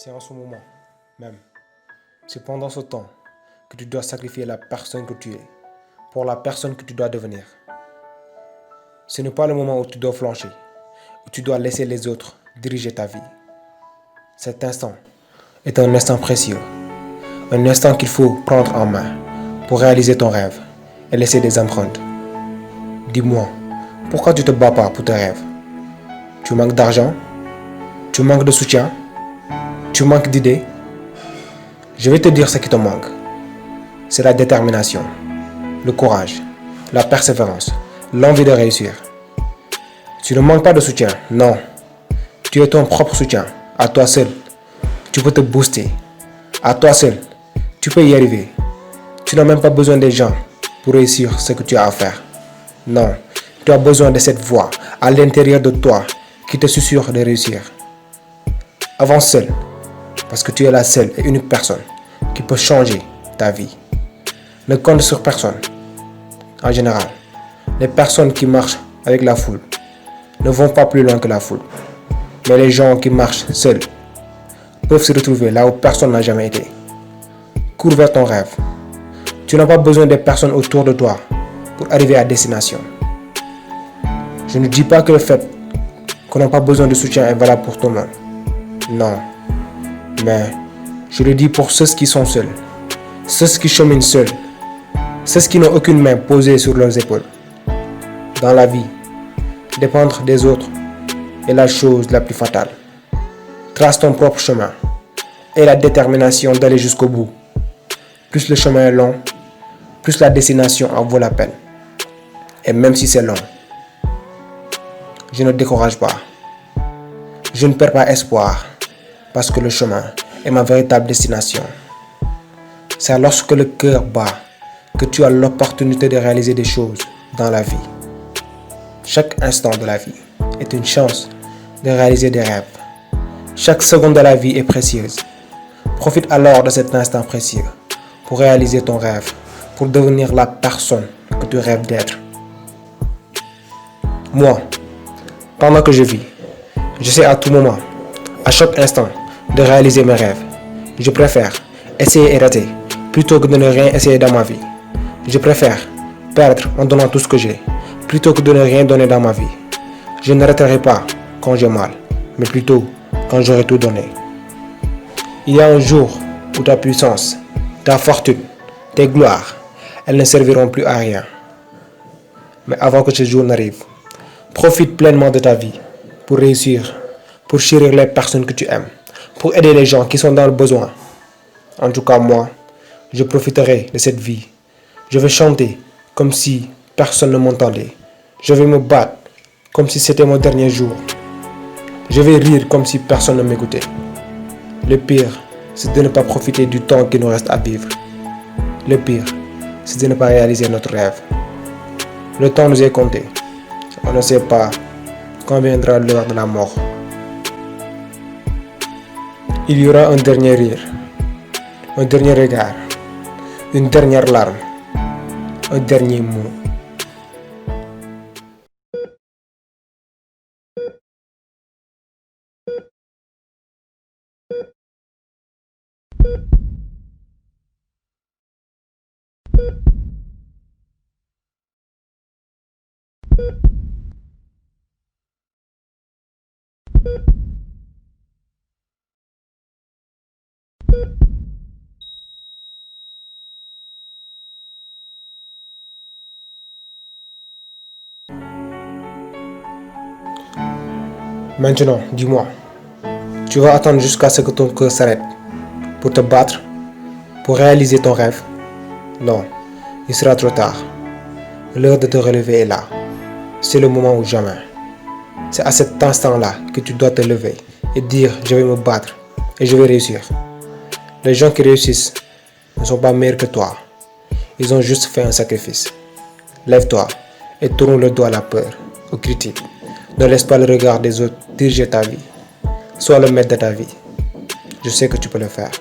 C'est en ce moment même, c'est pendant ce temps que tu dois sacrifier la personne que tu es pour la personne que tu dois devenir. Ce n'est pas le moment où tu dois flancher, où tu dois laisser les autres diriger ta vie. Cet instant est un instant précieux, un instant qu'il faut prendre en main pour réaliser ton rêve et laisser des empreintes. Dis-moi, pourquoi tu ne te bats pas pour tes rêves? Tu manques d'argent? Tu manques de soutien? Tu manques d'idées? Je vais te dire ce qui te manque. C'est la détermination, le courage, la persévérance, l'envie de réussir. Tu ne manques pas de soutien, non. Tu es ton propre soutien, à toi seul. Tu peux te booster, à toi seul. Tu peux y arriver. Tu n'as même pas besoin des gens pour réussir ce que tu as à faire. Non, tu as besoin de cette voix à l'intérieur de toi qui te susurre de réussir. Avance seul, parce que tu es la seule et unique personne qui peut changer ta vie. Ne compte sur personne. En général, les personnes qui marchent avec la foule ne vont pas plus loin que la foule. Mais les gens qui marchent seuls peuvent se retrouver là où personne n'a jamais été. Cours vers ton rêve. Tu n'as pas besoin des personnes autour de toi pour arriver à destination. Je ne dis pas que le fait qu'on n'a pas besoin de soutien est valable pour tout le monde. Non. Mais je le dis pour ceux qui sont seuls, ceux qui cheminent seuls, ceux qui n'ont aucune main posée sur leurs épaules. Dans la vie, dépendre des autres est la chose la plus fatale. Trace ton propre chemin et la détermination d'aller jusqu'au bout. Plus le chemin est long, plus la destination en vaut la peine. Et même si c'est long, je ne décourage pas. Je ne perds pas espoir parce que le chemin est ma véritable destination. C'est lorsque le cœur bat que tu as l'opportunité de réaliser des choses dans la vie. Chaque instant de la vie est une chance de réaliser des rêves. Chaque seconde de la vie est précieuse. Profite alors de cet instant précieux pour réaliser ton rêve, pour devenir la personne que tu rêves d'être. Moi, pendant que je vis, je sais à tout moment, à chaque instant, de réaliser mes rêves. Je préfère essayer et rater plutôt que de ne rien essayer dans ma vie. Je préfère perdre en donnant tout ce que j'ai plutôt que de ne rien donner dans ma vie. Je ne raterai pas quand j'ai mal, mais plutôt quand j'aurai tout donné. Il y a un jour où ta puissance, ta fortune, tes gloires, elles ne serviront plus à rien. Mais avant que ce jour n'arrive, profite pleinement de ta vie pour réussir, pour chérir les personnes que tu aimes, pour aider les gens qui sont dans le besoin. En tout cas, moi, je profiterai de cette vie. Je vais chanter comme si personne ne m'entendait. Je vais me battre comme si c'était mon dernier jour. Je vais rire comme si personne ne m'écoutait. Le pire, c'est de ne pas profiter du temps qui nous reste à vivre. Le pire, c'est de ne pas réaliser notre rêve. Le temps nous est compté. On ne sait pas quand viendra l'heure de la mort. Il y aura un dernier rire, un dernier regard, une dernière larme, un dernier mot. Maintenant, dis-moi, tu vas attendre jusqu'à ce que ton cœur s'arrête pour te battre, pour réaliser ton rêve? Non, il sera trop tard. L'heure de te relever est là. C'est le moment ou jamais. C'est à cet instant-là que tu dois te lever et dire je vais me battre et je vais réussir. Les gens qui réussissent ne sont pas meilleurs que toi. Ils ont juste fait un sacrifice. Lève-toi et tourne le dos à la peur, aux critiques. Ne laisse pas le regard des autres diriger ta vie. Sois le maître de ta vie. Je sais que tu peux le faire.